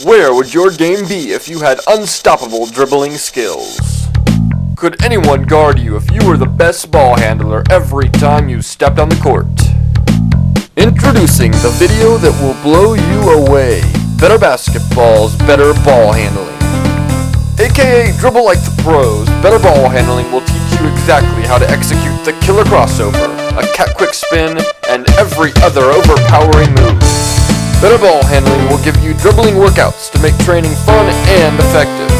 Where would your game be if you had unstoppable dribbling skills? Could anyone guard you if you were the best ball handler every time you stepped on the court? Introducing the video that will blow you away. Better Basketball's Better Ball Handling. AKA Dribble Like the Pros, Better Ball Handling will teach you exactly how to execute the killer crossover, a cat quick spin, and every other overpowering move. Better Ball Handling will give you dribbling workouts to make training fun and effective.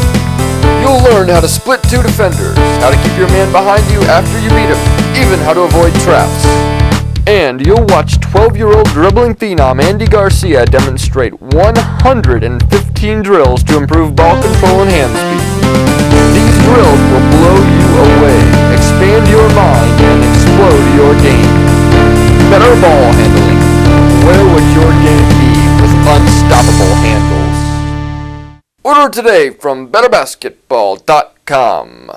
You'll learn how to split two defenders, how to keep your man behind you after you beat him, even how to avoid traps. And you'll watch 12-year-old dribbling phenom Andy Garcia demonstrate 115 drills to improve ball control and hand speed. These drills will blow you away, expand your mind, and explode your game. Better Ball Handling. Where would your game be with unstoppable handles? Order today from betterbasketball.com.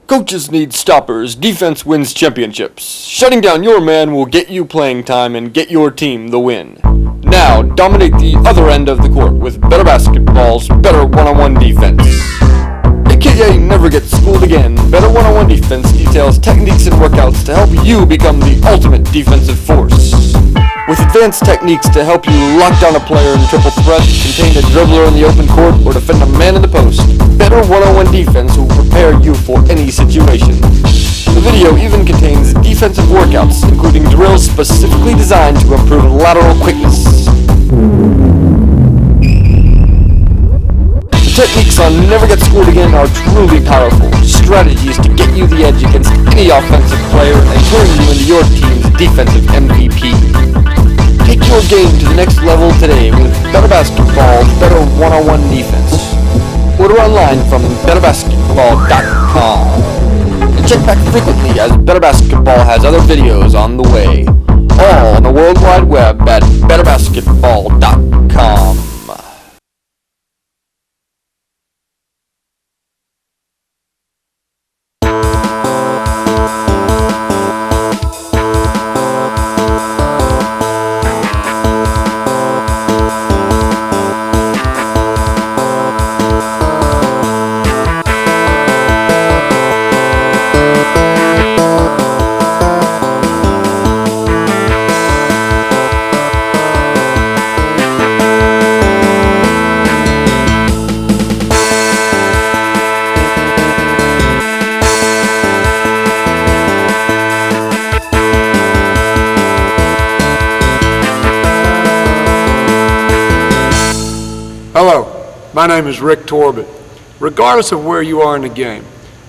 Coaches need stoppers, defense wins championships. Shutting down your man will get you playing time and get your team the win. Now, dominate the other end of the court with Better Basketball's Better One-on-One Defense. AKA Never Get Schooled Again, Better One-on-One Defense details techniques and workouts to help you become the ultimate defensive force. With advanced techniques to help you lock down a player in triple threat, contain a dribbler in the open court, or defend a man in the post, Better One-on-One Defense will prepare you for any situation. The video even contains defensive workouts, including drills specifically designed to improve lateral quickness. The techniques on Never Get Schooled Again are truly powerful, strategies to get you the edge against any offensive player and turn you into your team's defensive MVP. Take your game to the next level today with Better Basketball, Better One-on-One Defense. Order online from betterbasketball.com. And check back frequently as Better Basketball has other videos on the way. All on the World Wide Web at betterbasketball.com. Hello, my name is Rick Torbett. Regardless of where you are in the game,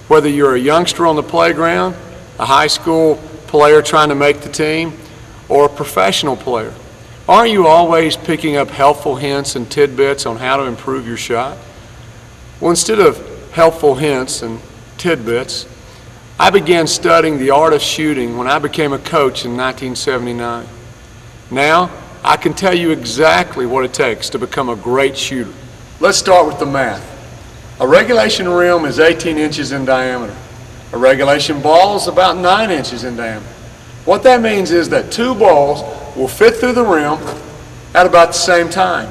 whether you're a youngster on the playground, a high school player trying to make the team, or a professional player, aren't you always picking up helpful hints and tidbits on how to improve your shot? Well, instead of helpful hints and tidbits, I began studying the art of shooting when I became a coach in 1979. Now, I can tell you exactly what it takes to become a great shooter. Let's start with the math. A regulation rim is 18 inches in diameter. A regulation ball is about 9 inches in diameter. What that means is that two balls will fit through the rim at about the same time.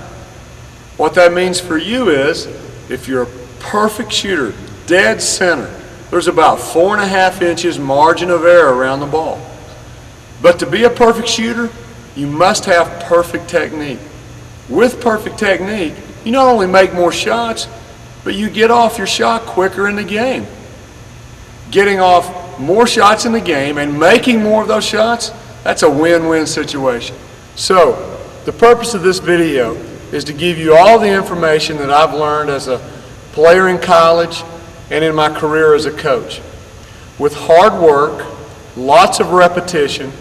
What that means for you is, if you're a perfect shooter, dead center, there's about 4.5 inches margin of error around the ball. But to be a perfect shooter, you must have perfect technique. With perfect technique, you not only make more shots, but you get off your shot quicker in the game. Getting off more shots in the game and making more of those shots, that's a win-win situation. So, the purpose of this video is to give you all the information that I've learned as a player in college and in my career as a coach. With hard work, lots of repetition,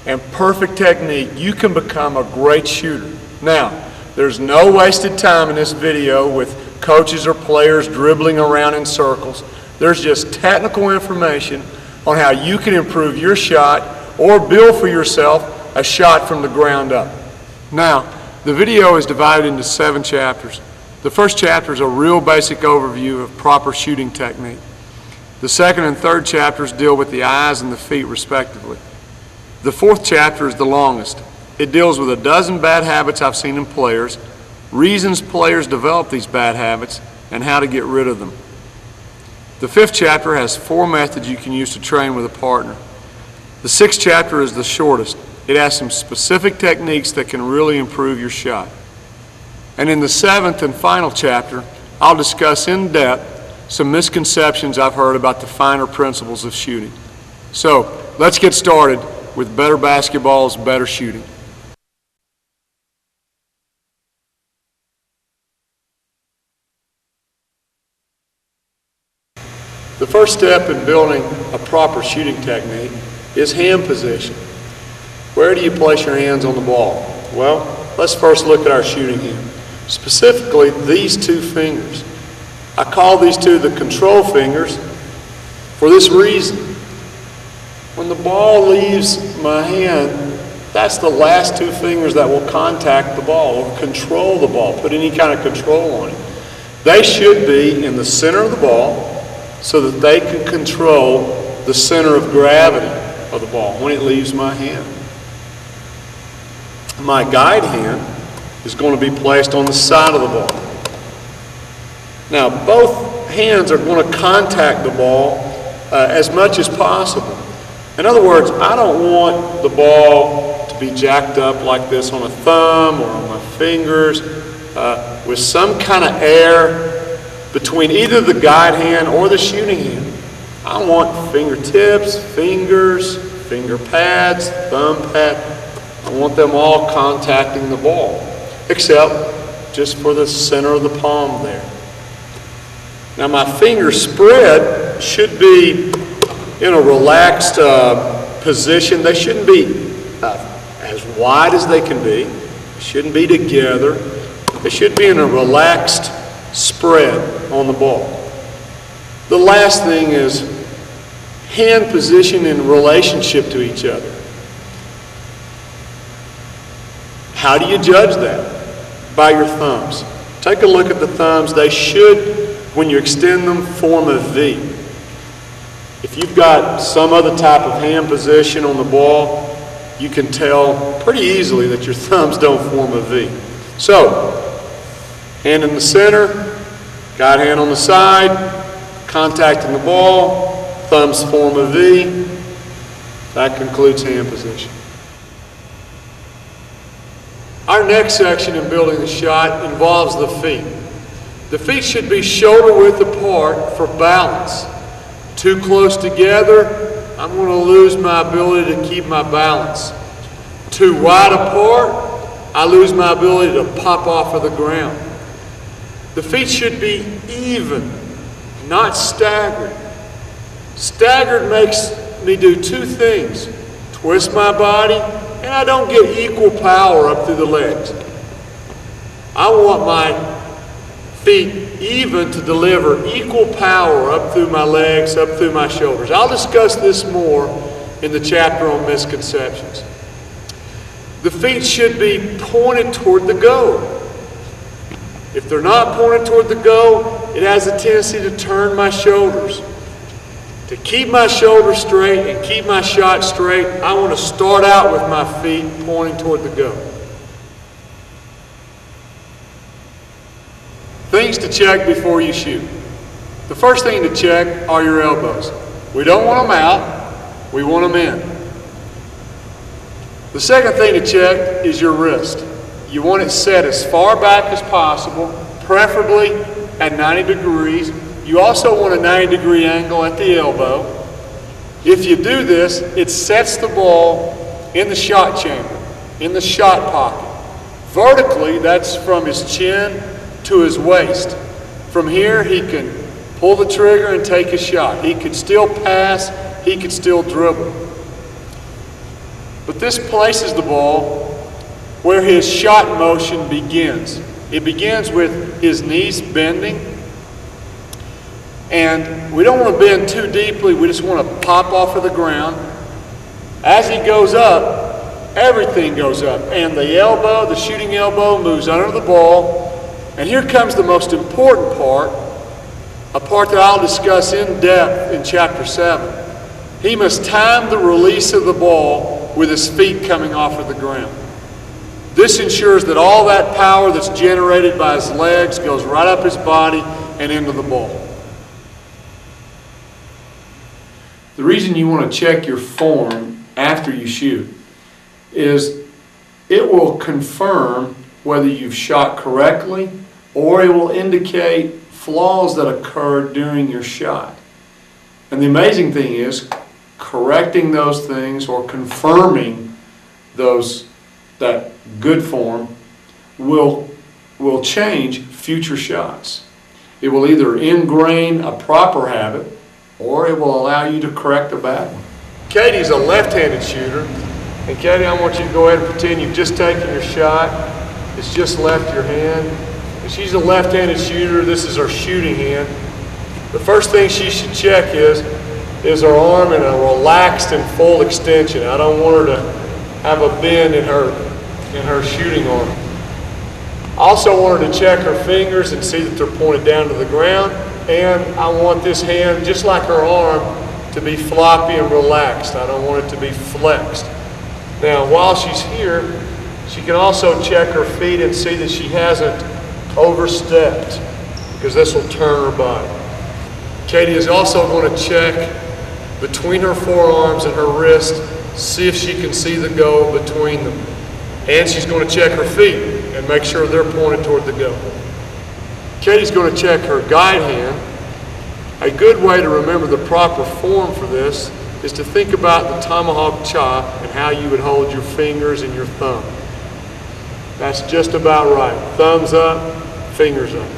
and perfect technique, you can become a great shooter. Now, there's no wasted time in this video with coaches or players dribbling around in circles. There's just technical information on how you can improve your shot or build for yourself a shot from the ground up. Now, the video is divided into 7 chapters. The first chapter is a real basic overview of proper shooting technique. The second and third chapters deal with the eyes and the feet respectively. The fourth chapter is the longest. It deals with a dozen bad habits I've seen in players reasons players develop these bad habits, and how to get rid of them. The 5th chapter has 4 methods you can use to train with a partner. The 6th chapter is the shortest. It has some specific techniques that can really improve your shot. And in the 7th and final chapter, I'll discuss in depth some misconceptions I've heard about the finer principles of shooting. So, let's get started with Better Basketball's Better Shooting. The first step in building a proper shooting technique is hand position. Where do you place your hands on the ball? Well, let's first look at our shooting hand. Specifically, these 2 fingers. I call these 2 the control fingers for this reason. When the ball leaves my hand, that's the last 2 fingers that will contact the ball or control the ball, put any kind of control on it. They should be in the center of the ball so that they can control the center of gravity of the ball when it leaves my hand. My guide hand is going to be placed on the side of the ball. Now, both hands are going to contact the ball as much as possible. In other words, I don't want the ball to be jacked up like this on a thumb or on my fingers with some kind of air between either the guide hand or the shooting hand. I want fingertips, fingers, finger pads, thumb pad. I want them all contacting the ball, except just for the center of the palm there. Now my finger spread should be in a relaxed position. They shouldn't be as wide as they can be. They shouldn't be together. They should be in a relaxed spread on the ball. The last thing is hand position in relationship to each other. How do you judge that? By your thumbs. Take a look at the thumbs. They should, when you extend them, form a V. If you've got some other type of hand position on the ball, you can tell pretty easily that your thumbs don't form a V. So, hand in the center, guide hand on the side, contacting the ball, thumbs form a V. That concludes hand position. Our next section in building the shot involves the feet. The feet should be shoulder width apart for balance. Too close together, I'm going to lose my ability to keep my balance. Too wide apart, I lose my ability to pop off of the ground. The feet should be even, not staggered. Staggered makes me do 2 things: twist my body, and I don't get equal power up through the legs. I want my feet even to deliver equal power up through my legs, up through my shoulders. I'll discuss this more in the chapter on misconceptions. The feet should be pointed toward the goal. If they're not pointed toward the goal, it has a tendency to turn my shoulders. To keep my shoulders straight and keep my shot straight, I want to start out with my feet pointing toward the goal. Things to check before you shoot. The first thing to check are your elbows. We don't want them out, we want them in. The second thing to check is your wrist. You want it set as far back as possible, preferably at 90 degrees. You also want a 90-degree angle at the elbow. If you do this, it sets the ball in the shot chamber, in the shot pocket. Vertically, that's from his chin to his waist. From here, he can pull the trigger and take a shot. He could still pass, he could still dribble. But this places the ball where his shot motion begins. It begins with his knees bending, and we don't want to bend too deeply, we just want to pop off of the ground. As he goes up, everything goes up, and the elbow, the shooting elbow, moves under the ball. And here comes the most important part, a part that I'll discuss in depth in chapter 7. He must time the release of the ball with his feet coming off of the ground. This ensures that all that power that's generated by his legs goes right up his body and into the ball. The reason you want to check your form after you shoot is it will confirm whether you've shot correctly, or it will indicate flaws that occurred during your shot. And the amazing thing is, correcting those things or confirming that good form will change future shots. It will either ingrain a proper habit, or it will allow you to correct a bad one. Katie's a left-handed shooter, and Katie, I want you to go ahead and pretend you've just taken your shot. It's just left your hand. And she's a left-handed shooter. This is her shooting hand. The first thing she should check is her arm in a relaxed and full extension. I don't want her to have a bend in her shooting arm. I also want her to check her fingers and see that they're pointed down to the ground. And I want this hand, just like her arm, to be floppy and relaxed. I don't want it to be flexed. Now, while she's here, she can also check her feet and see that she hasn't overstepped, because this will turn her body. Katie is also going to check between her forearms and her wrist, see if she can see the goal between them. And she's going to check her feet and make sure they're pointed toward the goal. Katie's going to check her guide hand. A good way to remember the proper form for this is to think about the tomahawk chop and how you would hold your fingers and your thumb. That's just about right. Thumbs up, fingers up.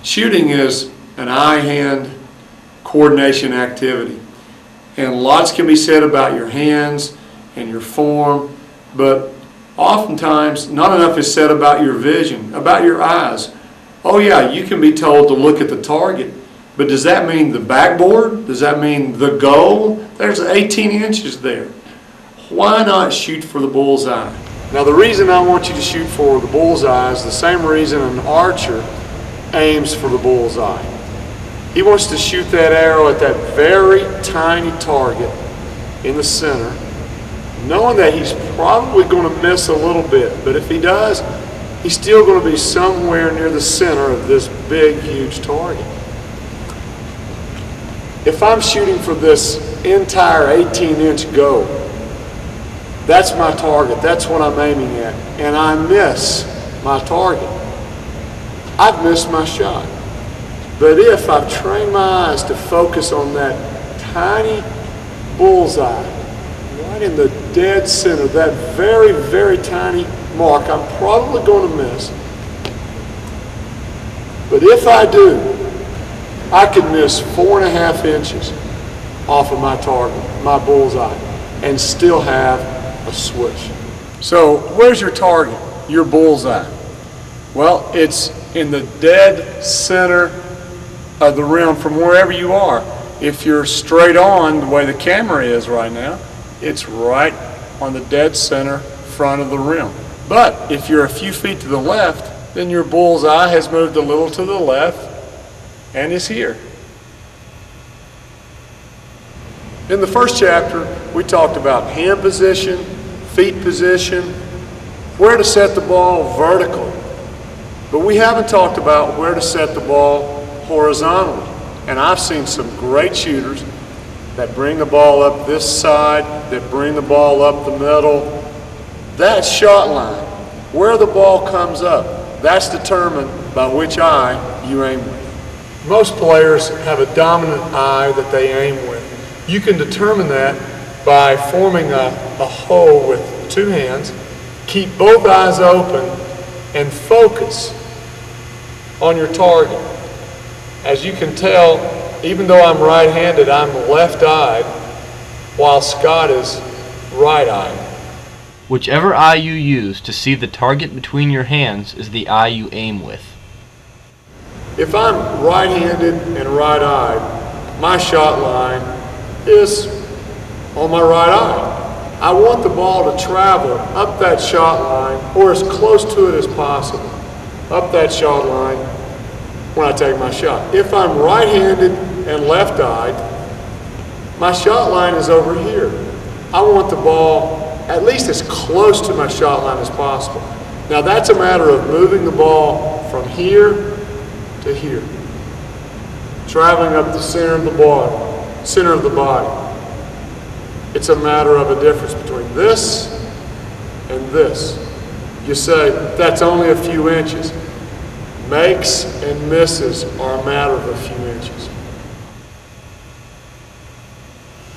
Shooting is an eye-hand coordination activity. And lots can be said about your hands and your form, but oftentimes not enough is said about your vision, about your eyes. Oh yeah, you can be told to look at the target, but does that mean the backboard? Does that mean the goal? There's 18 inches there. Why not shoot for the bullseye? Now the reason I want you to shoot for the bullseye is the same reason an archer aims for the bullseye. He wants to shoot that arrow at that very tiny target in the center, knowing that he's probably going to miss a little bit, but if he does, he's still going to be somewhere near the center of this big, huge target. If I'm shooting for this entire 18-inch goal, that's my target, that's what I'm aiming at, and I miss my target, I've missed my shot. But if I've trained my eyes to focus on that tiny bullseye, right in the dead center, that very, very tiny mark, I'm probably going to miss. But if I do, I could miss 4.5 inches off of my target, my bullseye, and still have a swish. So where's your target, your bullseye? Well, it's in the dead center of the rim from wherever you are. If you're straight on the way the camera is right now, it's right on the dead center front of the rim. But if you're a few feet to the left, then your bullseye has moved a little to the left and is here. In the first chapter, we talked about hand position, feet position, where to set the ball vertically. But we haven't talked about where to set the ball horizontally. And I've seen some great shooters that bring the ball up this side, that bring the ball up the middle. That shot line, where the ball comes up, that's determined by which eye you aim with. Most players have a dominant eye that they aim with. You can determine that by forming a hole with two hands, keep both eyes open, and focus on your target. As you can tell, even though I'm right-handed, I'm left-eyed, while Scott is right-eyed. Whichever eye you use to see the target between your hands is the eye you aim with. If I'm right-handed and right-eyed, my shot line is on my right eye. I want the ball to travel up that shot line, or as close to it as possible, up that shot line when I take my shot. If I'm right-handed and left-eyed, my shot line is over here. I want the ball at least as close to my shot line as possible. Now that's a matter of moving the ball from here to here, traveling up the center of the body. It's a matter of a difference between this and this. You say, that's only a few inches. Makes and misses are a matter of a few inches.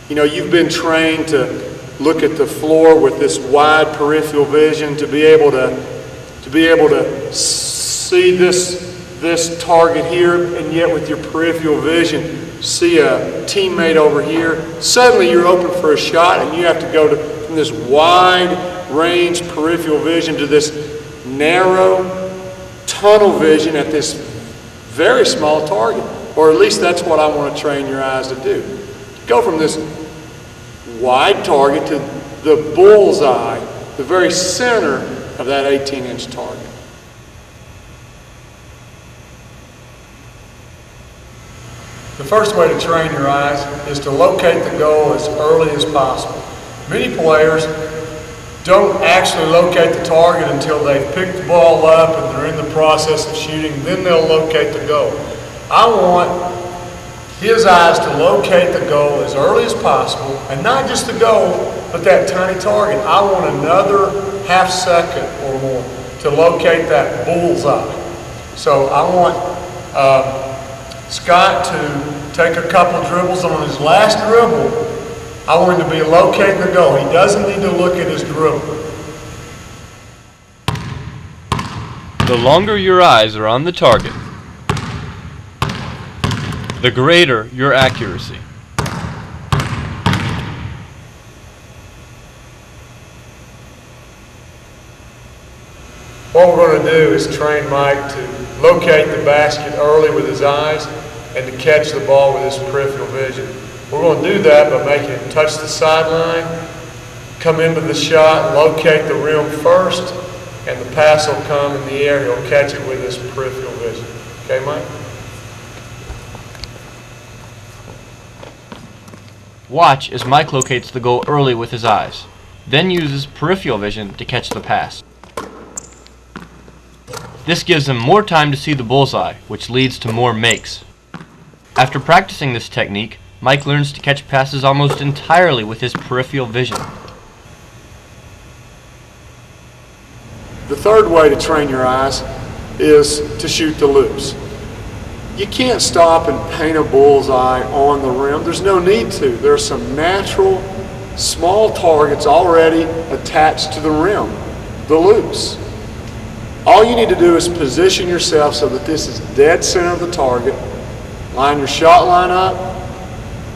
You know, you've been trained to look at the floor with this wide peripheral vision to be able to see this target here, and yet with your peripheral vision see a teammate over here. Suddenly you're open for a shot and you have to go from this wide range peripheral vision to this narrow tunnel vision at this very small target, or at least that's what I want to train your eyes to do. Go from this wide target to the bullseye, the very center of that 18-inch target. The first way to train your eyes is to locate the goal as early as possible. Many players don't actually locate the target until they've picked the ball up and they're in the process of shooting, then they'll locate the goal. I want his eyes to locate the goal as early as possible, and not just the goal, but that tiny target. I want another half second or more to locate that bullseye. So I want Scott to take a couple dribbles. On his last dribble, I want him to be locating the goal. He doesn't need to look at his dribble. The longer your eyes are on the target, the greater your accuracy. What we're going to do is train Mike to locate the basket early with his eyes and to catch the ball with his peripheral vision. We're going to do that by making him touch the sideline, come into the shot, locate the rim first, and the pass will come in the air. He'll catch it with his peripheral vision. Okay, Mike? Watch as Mike locates the goal early with his eyes, then uses peripheral vision to catch the pass. This gives him more time to see the bullseye, which leads to more makes. After practicing this technique, Mike learns to catch passes almost entirely with his peripheral vision. The third way to train your eyes is to shoot the loops. You can't stop and paint a bullseye on the rim. There's no need to. There are some natural small targets already attached to the rim, the loops. All you need to do is position yourself so that this is dead center of the target. Line your shot line up.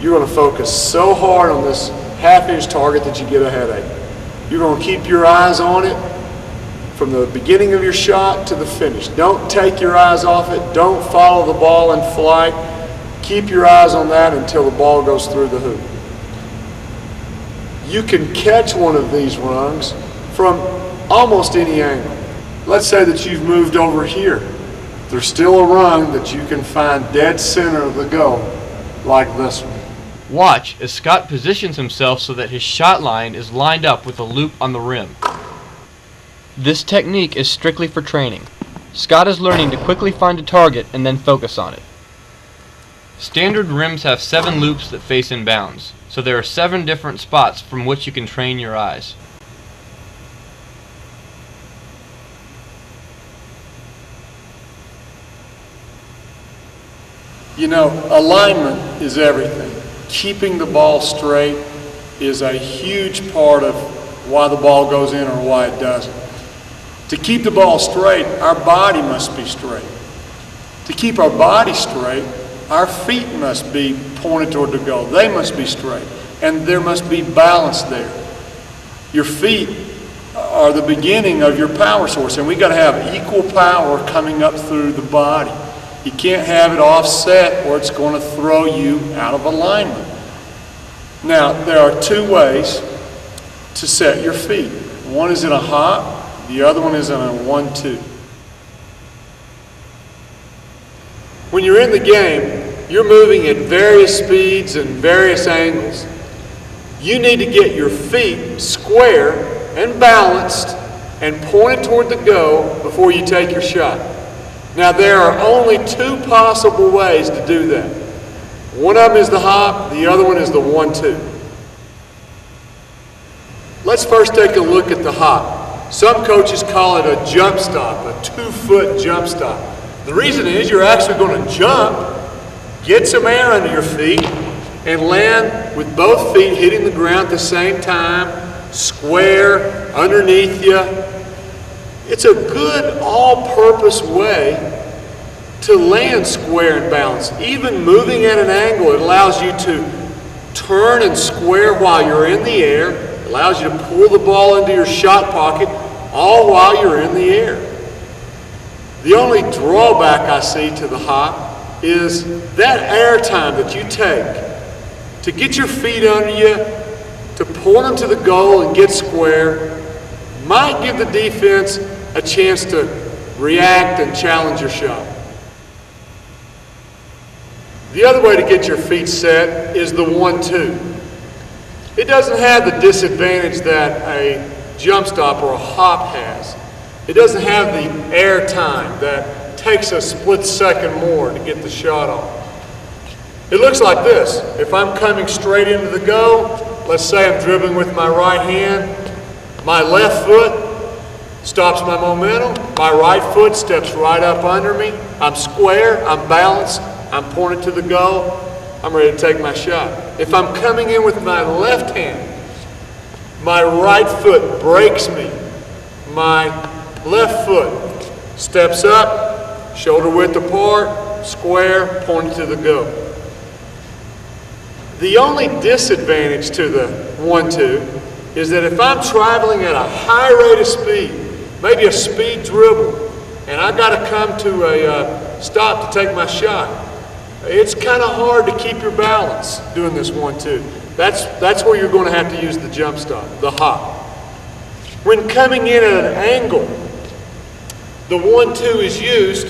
You're going to focus so hard on this half-inch target that you get a headache. You're going to keep your eyes on it from the beginning of your shot to the finish. Don't take your eyes off it. Don't follow the ball in flight. Keep your eyes on that until the ball goes through the hoop. You can catch one of these rungs from almost any angle. Let's say that you've moved over here. There's still a rung that you can find dead center of the goal, like this one. Watch as Scott positions himself so that his shot line is lined up with a loop on the rim. This technique is strictly for training. Scott is learning to quickly find a target and then focus on it. Standard rims have 7 loops that face inbounds, so there are 7 different spots from which you can train your eyes. You know, alignment is everything. Keeping the ball straight is a huge part of why the ball goes in or why it doesn't. To keep the ball straight, our body must be straight. To keep our body straight, our feet must be pointed toward the goal. They must be straight. And there must be balance there. Your feet are the beginning of your power source, and we've got to have equal power coming up through the body. You can't have it offset or it's going to throw you out of alignment. Now, there are 2 ways to set your feet. One is in a hop, the other one is in a 1-2. When you're in the game, you're moving at various speeds and various angles. You need to get your feet square and balanced and pointed toward the goal before you take your shot. Now there are only two possible ways to do that. One of them is the hop, the other one is the 1-2. Let's first take a look at the hop. Some coaches call it a jump stop, a 2-foot jump stop. The reason is you're actually going to jump, get some air under your feet, and land with both feet hitting the ground at the same time, square, underneath you. It's a good all-purpose way to land square and balanced. Even moving at an angle, it allows you to turn and square while you're in the air. It allows you to pull the ball into your shot pocket all while you're in the air. The only drawback I see to the hop is that air time that you take to get your feet under you, to point them to the goal and get square, might give the defense a chance to react and challenge your shot. The other way to get your feet set is the 1-2. It doesn't have the disadvantage that a jump stop or a hop has. It doesn't have the air time that takes a split second more to get the shot off. It looks like this. If I'm coming straight into the goal, let's say I'm dribbling with my right hand, my left foot stops my momentum, my right foot steps right up under me, I'm square, I'm balanced, I'm pointed to the goal, I'm ready to take my shot. If I'm coming in with my left hand, my right foot breaks me, my left foot steps up, shoulder width apart, square, pointed to the goal. The only disadvantage to the 1-2 is that if I'm traveling at a high rate of speed, maybe a speed dribble, and I got to come to a stop to take my shot, it's kind of hard to keep your balance doing this 1-2. That's where you're going to have to use the jump stop, the hop. When coming in at an angle, the 1-2 is used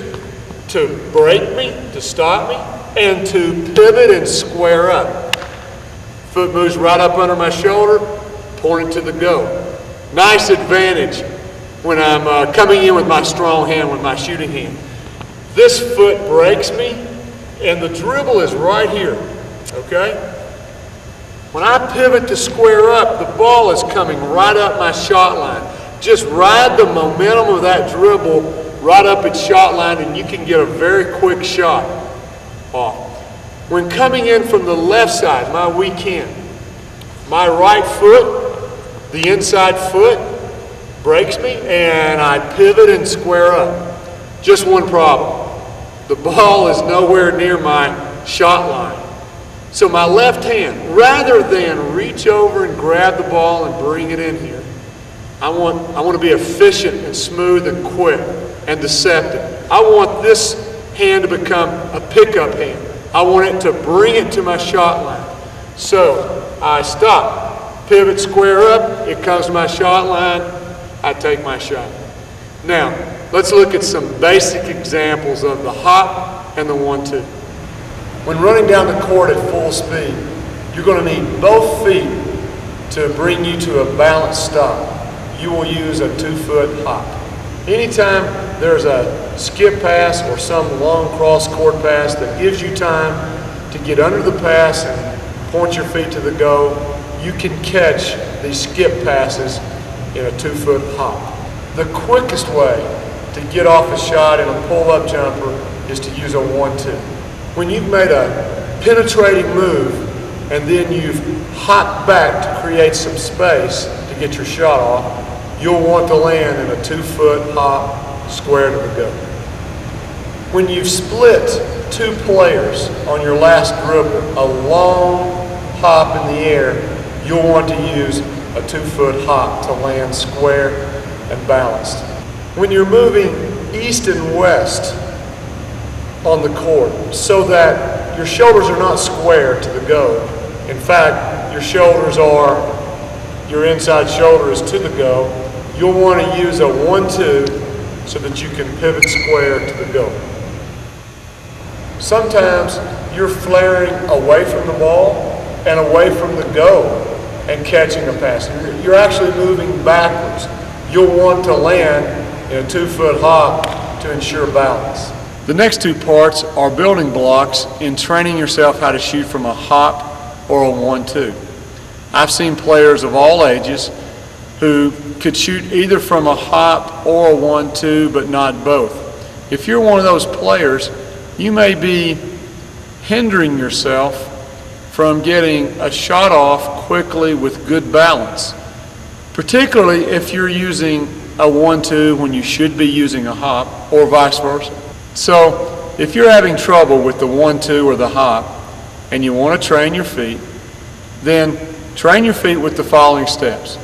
to break me, to stop me, and to pivot and square up. Foot moves right up under my shoulder, pointed to the goal. Nice advantage when I'm coming in with my strong hand, with my shooting hand. This foot breaks me, and the dribble is right here, okay? When I pivot to square up, the ball is coming right up my shot line. Just ride the momentum of that dribble right up its shot line, and you can get a very quick shot off. When coming in from the left side, my weak hand, my right foot, the inside foot, breaks me, and I pivot and square up. Just one problem. The ball is nowhere near my shot line. So my left hand, rather than reach over and grab the ball and bring it in here, I want to be efficient and smooth and quick and deceptive. I want this hand to become a pickup hand. I want it to bring it to my shot line. So I stop, pivot, square up, it comes to my shot line, I take my shot. Now, let's look at some basic examples of the hop and the 1-2. When running down the court at full speed, you're going to need both feet to bring you to a balanced stop. You will use a 2-foot hop. Anytime there's a skip pass or some long cross-court pass that gives you time to get under the pass and point your feet to the goal, you can catch these skip passes in a 2-foot hop. The quickest way to get off a shot in a pull-up jumper is to use a 1-2. When you've made a penetrating move and then you've hopped back to create some space to get your shot off, you'll want to land in a 2-foot hop square to the goal. When you've split two players on your last dribble, a long hop in the air, you'll want to use a 2-foot hop to land square and balanced. When you're moving east and west on the court so that your shoulders are not square to the goal, in fact, your inside shoulder is to the goal, you'll want to use a 1-2 so that you can pivot square to the goal. Sometimes you're flaring away from the ball and away from the goal and catching a pass. You're actually moving backwards. You'll want to land in a 2-foot hop to ensure balance. The next two parts are building blocks in training yourself how to shoot from a hop or a 1-2. I've seen players of all ages who could shoot either from a hop or a 1-2, but not both. If you're one of those players, you may be hindering yourself from getting a shot off quickly with good balance, particularly if you're using a 1-2 when you should be using a hop, or vice versa. So if you're having trouble with the 1-2 or the hop and you want to train your feet, then train your feet with the following steps.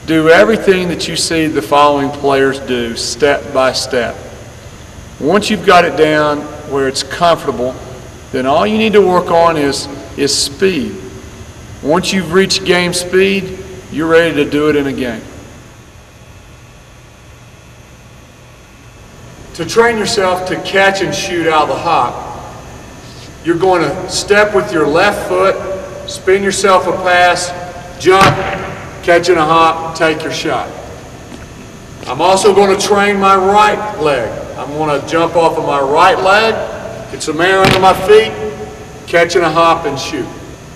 Do everything that you see the following players do step by step. Once you've got it down where it's comfortable, then all you need to work on is speed. Once you've reached game speed, you're ready to do it in a game. To train yourself to catch and shoot out of the hop, you're going to step with your left foot, spin yourself a pass, jump, catch in a hop, take your shot. I'm also going to train my right leg. I'm going to jump off of my right leg, get some air under my feet, catch in a hop and shoot.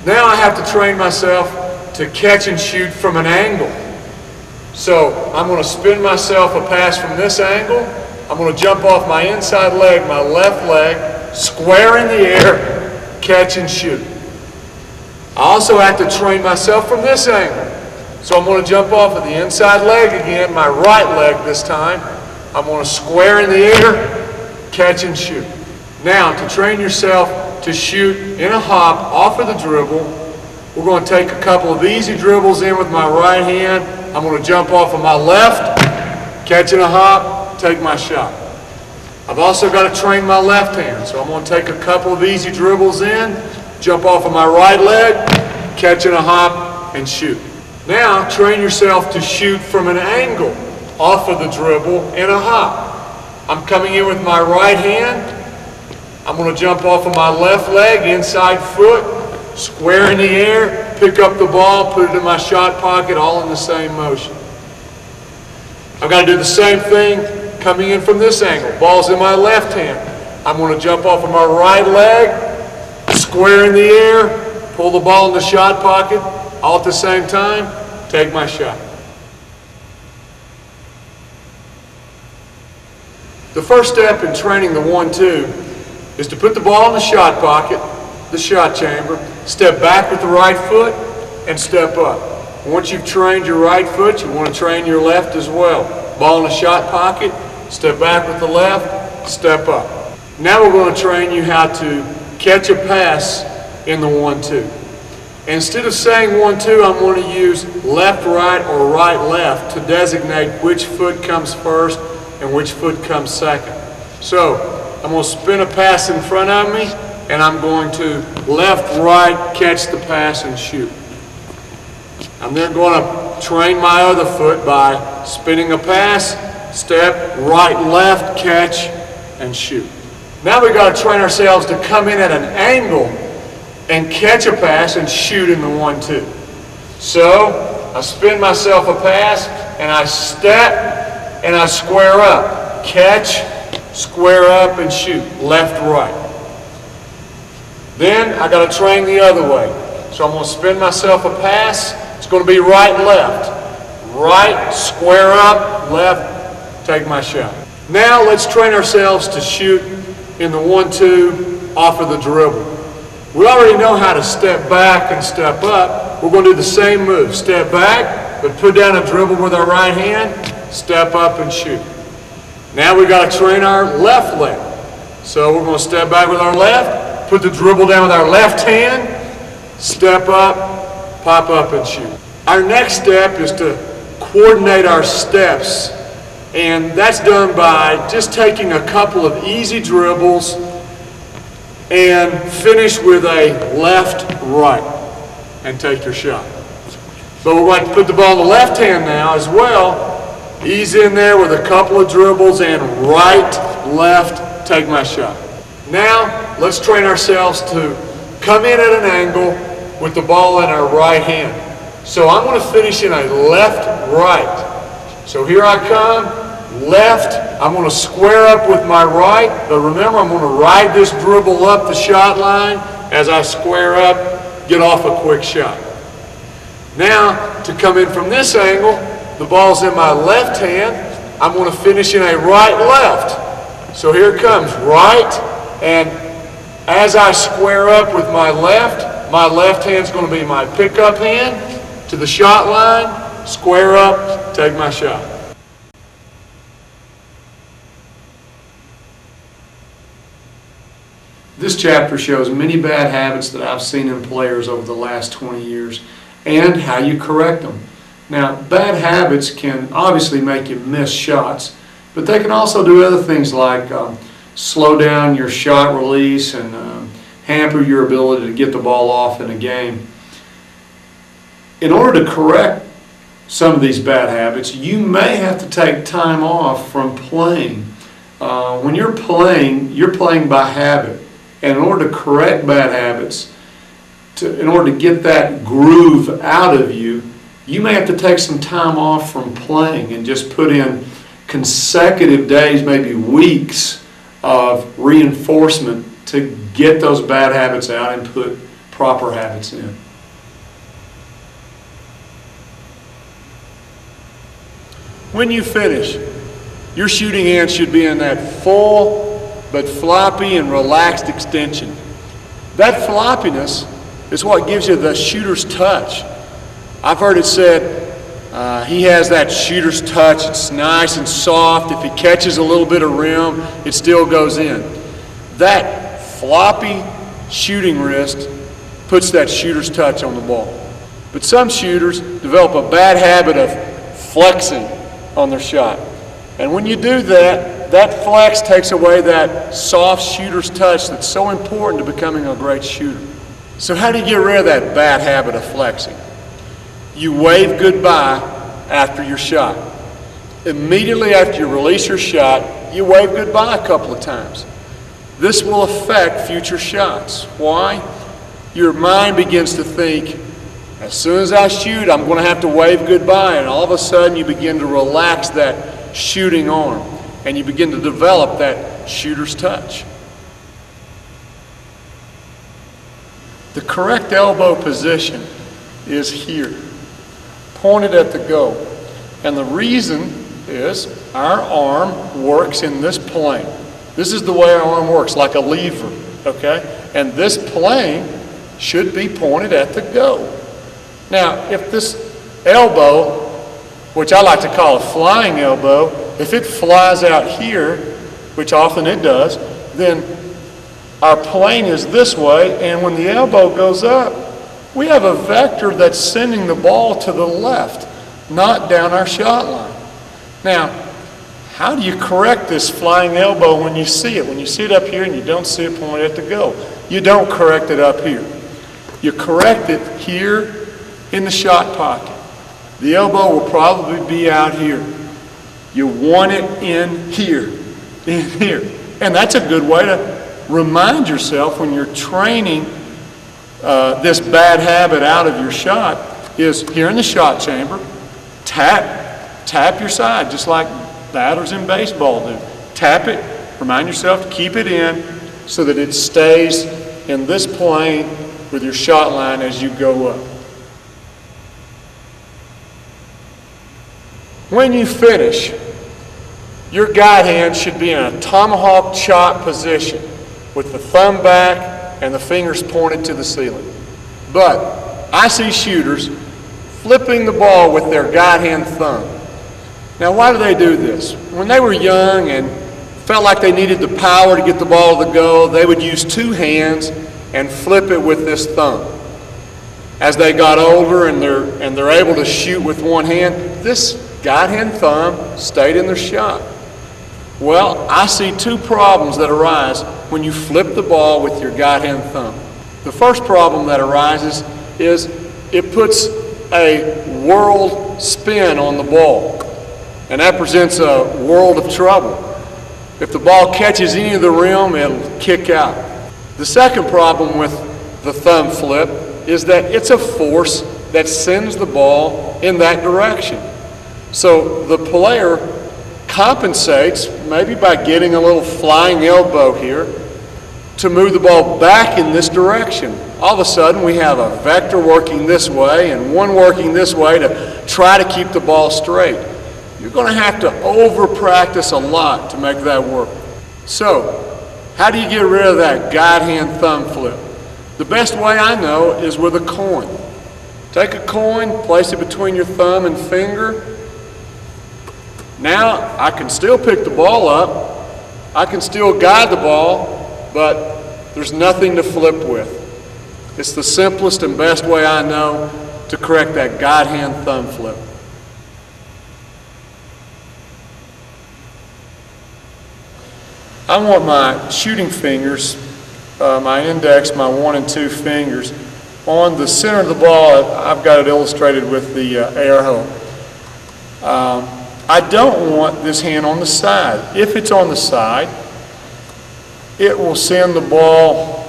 Now I have to train myself to catch and shoot from an angle. So I'm going to spin myself a pass from this angle. I'm going to jump off my inside leg, my left leg, square in the air, catch and shoot. I also have to train myself from this angle. So I'm going to jump off of the inside leg again, my right leg this time. I'm going to square in the air, catch and shoot. Now, to train yourself to shoot in a hop off of the dribble, we're going to take a couple of easy dribbles in with my right hand. I'm going to jump off of my left, catch in a hop, take my shot. I've also got to train my left hand, so I'm going to take a couple of easy dribbles in, jump off of my right leg, catch in a hop, and shoot. Now, train yourself to shoot from an angle off of the dribble in a hop. I'm coming in with my right hand. I'm going to jump off of my left leg, inside foot, square in the air, pick up the ball, put it in my shot pocket, all in the same motion. I've got to do the same thing coming in from this angle. Ball's in my left hand. I'm going to jump off of my right leg, square in the air, pull the ball in the shot pocket, all at the same time, take my shot. The first step in training the 1-2 is to put the ball in the shot pocket, the shot chamber, step back with the right foot, and step up. Once you've trained your right foot, you want to train your left as well. Ball in the shot pocket, step back with the left, step up. Now we're going to train you how to catch a pass in the 1-2. Instead of saying 1-2, I'm going to use left, right, or right, left to designate which foot comes first and which foot comes second. So I'm going to spin a pass in front of me, and I'm going to left, right, catch the pass and shoot. I'm then going to train my other foot by spinning a pass, step, right, left, catch, and shoot. Now we've got to train ourselves to come in at an angle and catch a pass and shoot in the 1-2. So I spin myself a pass, and I step, and I square up. Catch, square up, and shoot. Left, right. Then I got to train the other way. So I'm going to spin myself a pass. It's going to be right, left. Right, square up, left, take my shot. Now let's train ourselves to shoot in the 1-2 off of the dribble. We already know how to step back and step up. We're going to do the same move. Step back, but put down a dribble with our right hand, step up and shoot. Now we've got to train our left leg. So we're going to step back with our left, put the dribble down with our left hand, step up, pop up and shoot. Our next step is to coordinate our steps, and that's done by just taking a couple of easy dribbles and finish with a left, right, and take your shot. But we're going to put the ball in the left hand now as well. Ease in there with a couple of dribbles and right, left, take my shot. Now, let's train ourselves to come in at an angle with the ball in our right hand. So I'm going to finish in a left-right. So here I come, left. I'm going to square up with my right, but remember I'm going to ride this dribble up the shot line. As I square up, get off a quick shot. Now, to come in from this angle, the ball's in my left hand. I'm going to finish in a right-left. So here it comes, right, and as I square up with my left hand's going to be my pickup hand to the shot line, square up, take my shot. This chapter shows many bad habits that I've seen in players over the last 20 years and how you correct them. Now, bad habits can obviously make you miss shots, but they can also do other things like slow down your shot release and hamper your ability to get the ball off in a game. In order to correct some of these bad habits, you may have to take time off from playing. When you're playing by habit. And in order to correct bad habits, in order to get that groove out of you, you may have to take some time off from playing and just put in consecutive days, maybe weeks of reinforcement to get those bad habits out and put proper habits in. When you finish, your shooting hand should be in that full but floppy and relaxed extension. That floppiness is what gives you the shooter's touch. I've heard it said he has that shooter's touch. It's nice and soft. If he catches a little bit of rim, it still goes in. That floppy shooting wrist puts that shooter's touch on the ball. But some shooters develop a bad habit of flexing on their shot. And when you do that, that flex takes away that soft shooter's touch that's so important to becoming a great shooter. So how do you get rid of that bad habit of flexing? You wave goodbye after your shot. Immediately after you release your shot, you wave goodbye a couple of times. This will affect future shots. Why? Your mind begins to think, as soon as I shoot, I'm going to have to wave goodbye, and all of a sudden you begin to relax that shooting arm. And you begin to develop that shooter's touch. The correct elbow position is here, pointed at the goal. And the reason is our arm works in this plane. This is the way our arm works, like a lever, okay? And this plane should be pointed at the goal. Now, if this elbow, which I like to call a flying elbow, if it flies out here, which often it does, then our plane is this way, and when the elbow goes up, we have a vector that's sending the ball to the left, not down our shot line. Now, how do you correct this flying elbow when you see it? When you see it up here and you don't see it pointed at the goal. You don't correct it up here. You correct it here in the shot pocket. The elbow will probably be out here. You want it in here. And that's a good way to remind yourself when you're training this bad habit out of your shot is here in the shot chamber, tap your side just like batters in baseball do. Tap it, remind yourself to keep it in so that it stays in this plane with your shot line as you go up. When you finish, your guide hand should be in a tomahawk chop position with the thumb back and the fingers pointed to the ceiling. But I see shooters flipping the ball with their guide hand thumb. Now, why do they do this? When they were young and felt like they needed the power to get the ball to the goal, they would use two hands and flip it with this thumb. As they got older and they're able to shoot with one hand, this guide hand thumb stayed in their shot. Well, I see two problems that arise when you flip the ball with your guide hand thumb. The first problem that arises is it puts a world spin on the ball, and that presents a world of trouble. If the ball catches any of the rim, it'll kick out. The second problem with the thumb flip is that it's a force that sends the ball in that direction. So the player compensates, maybe by getting a little flying elbow here, to move the ball back in this direction. All of a sudden we have a vector working this way and one working this way to try to keep the ball straight. You're going to have to over-practice a lot to make that work. So, how do you get rid of that guide hand thumb flip? The best way I know is with a coin. Take a coin, place it between your thumb and finger. Now I can still pick the ball up, I can still guide the ball, but there's nothing to flip with. It's the simplest and best way I know to correct that guide hand thumb flip. I want my shooting fingers, my index, my 1 and 2 fingers, on the center of the ball. I've got it illustrated with the air hole. I don't want this hand on the side. If it's on the side, it will send the ball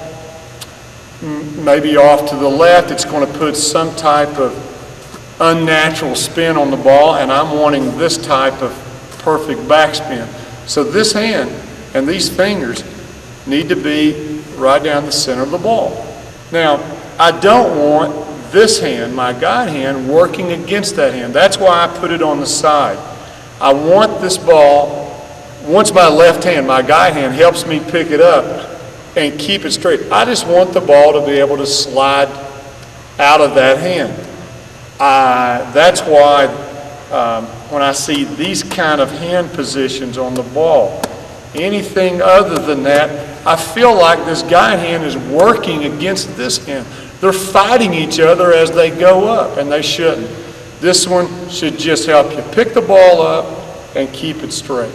maybe off to the left. It's going to put some type of unnatural spin on the ball, and I'm wanting this type of perfect backspin. So this hand and these fingers need to be right down the center of the ball. Now, I don't want this hand, my guide hand, working against that hand. That's why I put it on the side. I want this ball, once my left hand, my guide hand, helps me pick it up and keep it straight, I just want the ball to be able to slide out of that hand. That's why when I see these kind of hand positions on the ball, anything other than that, I feel like this guide hand is working against this hand. They're fighting each other as they go up, and they shouldn't. This one should just help you pick the ball up and keep it straight.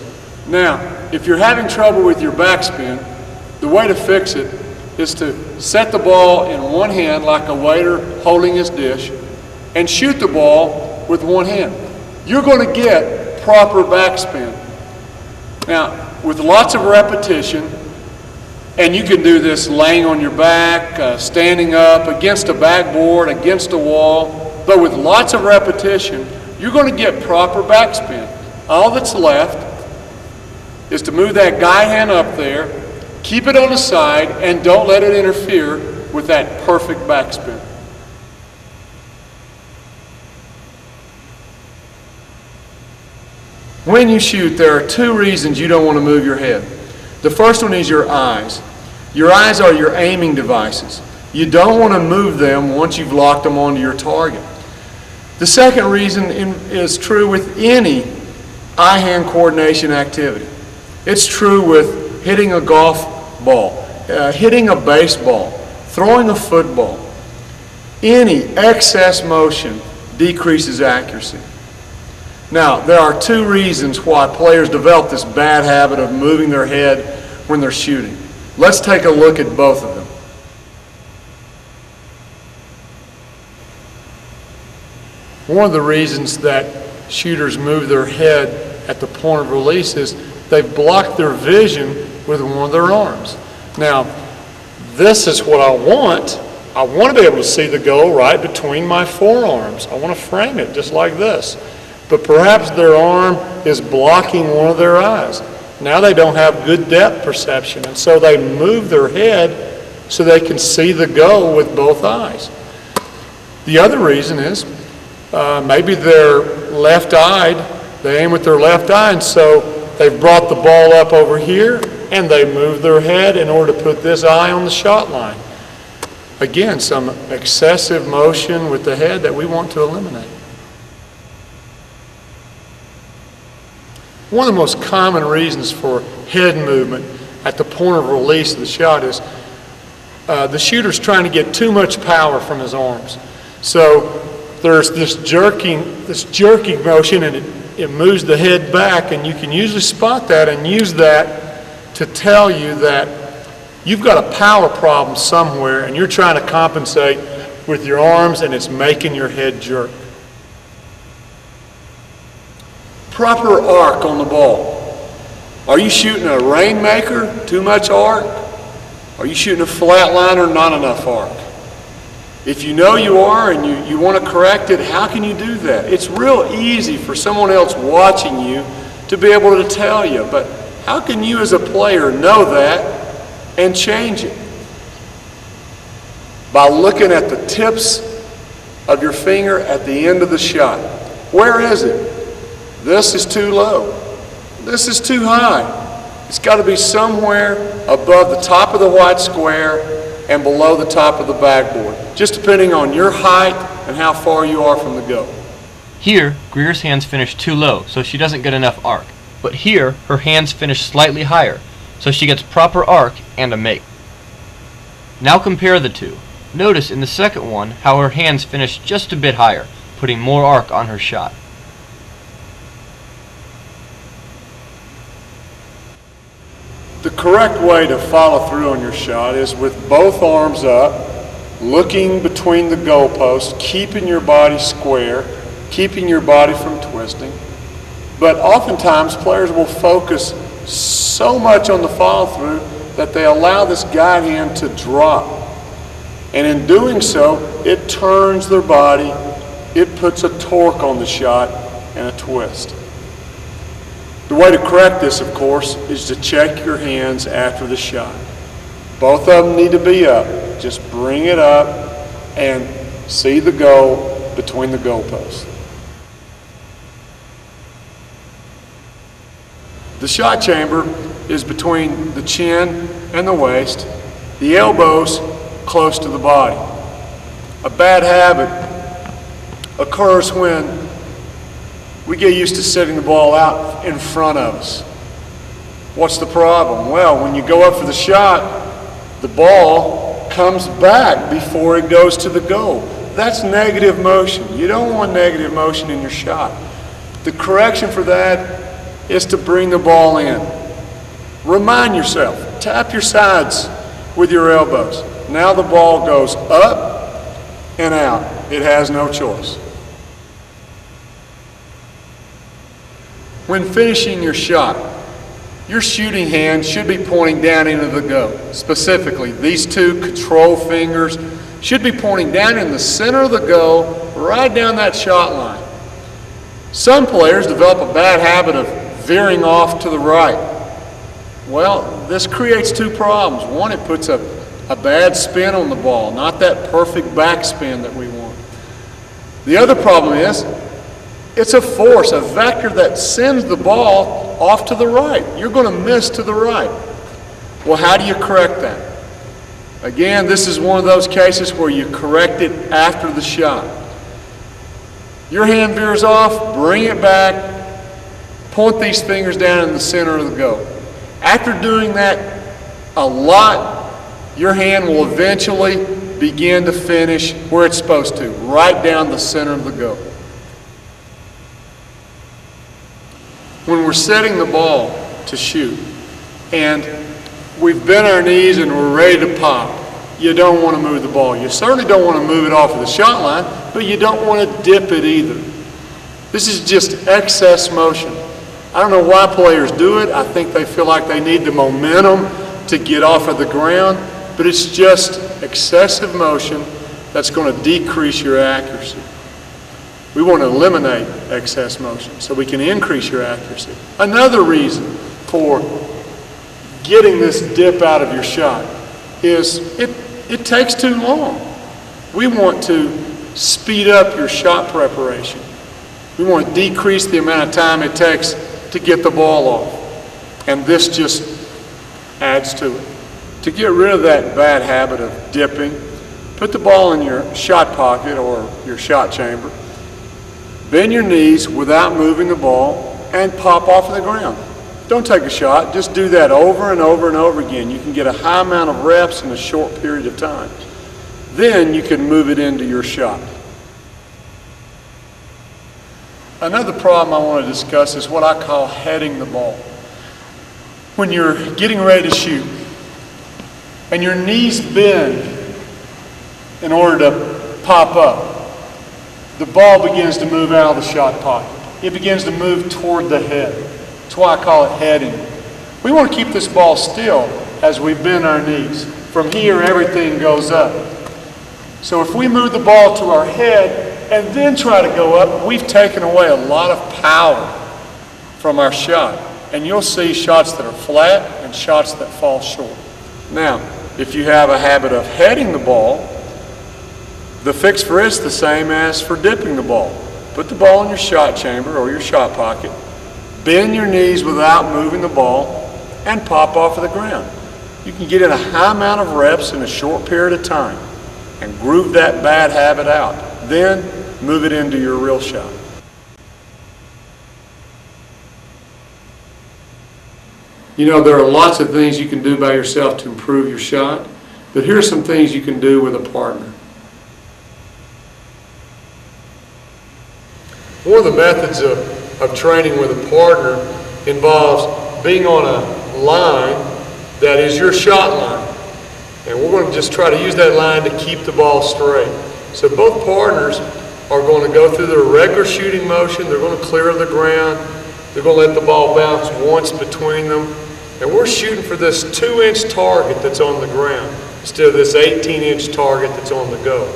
Now, if you're having trouble with your backspin, the way to fix it is to set the ball in one hand like a waiter holding his dish and shoot the ball with one hand. You're going to get proper backspin. Now, with lots of repetition, and you can do this laying on your back, standing up, against a backboard, against a wall, but with lots of repetition, you're going to get proper backspin. All that's left is to move that guide hand up there, keep it on the side, and don't let it interfere with that perfect backspin. When you shoot, there are two reasons you don't want to move your head. The first one is your eyes. Your eyes are your aiming devices. You don't want to move them once you've locked them onto your target. The second reason is true with any eye-hand coordination activity. It's true with hitting a golf ball, hitting a baseball, throwing a football. Any excess motion decreases accuracy. Now, there are two reasons why players develop this bad habit of moving their head when they're shooting. Let's take a look at both of them. One of the reasons that shooters move their head at the point of release is they've blocked their vision with one of their arms. Now, this is what I want. I want to be able to see the goal right between my forearms. I want to frame it just like this. But perhaps their arm is blocking one of their eyes. Now they don't have good depth perception, and so they move their head so they can see the goal with both eyes. The other reason is maybe they're left-eyed, they aim with their left eye, and so they've brought the ball up over here, and they move their head in order to put this eye on the shot line. Again, some excessive motion with the head that we want to eliminate. One of the most common reasons for head movement at the point of release of the shot is the shooter's trying to get too much power from his arms. So there's this jerking motion, and it moves the head back, and you can usually spot that and use that to tell you that you've got a power problem somewhere and you're trying to compensate with your arms, and it's making your head jerk. Proper arc on the ball. Are you shooting a rainmaker, too much arc? Are you shooting a flat line or not enough arc? If you know you are and you want to correct it, how can you do that? It's real easy for someone else watching you to be able to tell you, but how can you as a player know that and change it? By looking at the tips of your finger at the end of the shot. Where is it? This is too low. This is too high. It's got to be somewhere above the top of the white square and below the top of the backboard, just depending on your height and how far you are from the goal. Here, Greer's hands finish too low, so she doesn't get enough arc. But here, her hands finish slightly higher, so she gets proper arc and a make. Now compare the two. Notice in the second one how her hands finish just a bit higher, putting more arc on her shot. The correct way to follow through on your shot is with both arms up, looking between the goalposts, keeping your body square, keeping your body from twisting. But oftentimes players will focus so much on the follow through that they allow this guide hand to drop. And in doing so, it turns their body, it puts a torque on the shot and a twist. The way to correct this, of course, is to check your hands after the shot. Both of them need to be up. Just bring it up and see the goal between the goalposts. The shot chamber is between the chin and the waist, the elbows close to the body. A bad habit occurs when we get used to setting the ball out in front of us. What's the problem? Well, when you go up for the shot, the ball comes back before it goes to the goal. That's negative motion. You don't want negative motion in your shot. The correction for that is to bring the ball in. Remind yourself, tap your sides with your elbows. Now the ball goes up and out. It has no choice. When finishing your shot, your shooting hand should be pointing down into the goal. Specifically, these two control fingers should be pointing down in the center of the goal, right down that shot line. Some players develop a bad habit of veering off to the right. Well, this creates two problems. One, it puts a bad spin on the ball, not that perfect backspin that we want. The other problem is, it's a force, a vector that sends the ball off to the right. You're going to miss to the right. Well, how do you correct that? Again, this is one of those cases where you correct it after the shot. Your hand veers off, bring it back, point these fingers down in the center of the goal. After doing that a lot, your hand will eventually begin to finish where it's supposed to, right down the center of the goal. When we're setting the ball to shoot and we've bent our knees and we're ready to pop, you don't want to move the ball. You certainly don't want to move it off of the shot line, but you don't want to dip it either. This is just excess motion. I don't know why players do it. I think they feel like they need the momentum to get off of the ground, but it's just excessive motion that's going to decrease your accuracy. We want to eliminate excess motion so we can increase your accuracy. Another reason for getting this dip out of your shot is it takes too long. We want to speed up your shot preparation. We want to decrease the amount of time it takes to get the ball off. And this just adds to it. To get rid of that bad habit of dipping, put the ball in your shot pocket or your shot chamber. Bend your knees without moving the ball and pop off of the ground. Don't take a shot, just do that over and over and over again. You can get a high amount of reps in a short period of time. Then you can move it into your shot. Another problem I want to discuss is what I call heading the ball. When you're getting ready to shoot and your knees bend in order to pop up, the ball begins to move out of the shot pocket. It begins to move toward the head. That's why I call it heading. We want to keep this ball still as we bend our knees. From here, everything goes up. So if we move the ball to our head and then try to go up, we've taken away a lot of power from our shot. And you'll see shots that are flat and shots that fall short. Now, if you have a habit of heading the ball, the fix for it's the same as for dipping the ball. Put the ball in your shot chamber or your shot pocket, bend your knees without moving the ball, and pop off of the ground. You can get in a high amount of reps in a short period of time and groove that bad habit out. Then move it into your real shot. You know, there are lots of things you can do by yourself to improve your shot, but here are some things you can do with a partner. One of the methods of training with a partner involves being on a line that is your shot line. And we're going to just try to use that line to keep the ball straight. So both partners are going to go through their regular shooting motion. They're going to clear the ground. They're going to let the ball bounce once between them. And we're shooting for this 2-inch target that's on the ground instead of this 18-inch target that's on the go.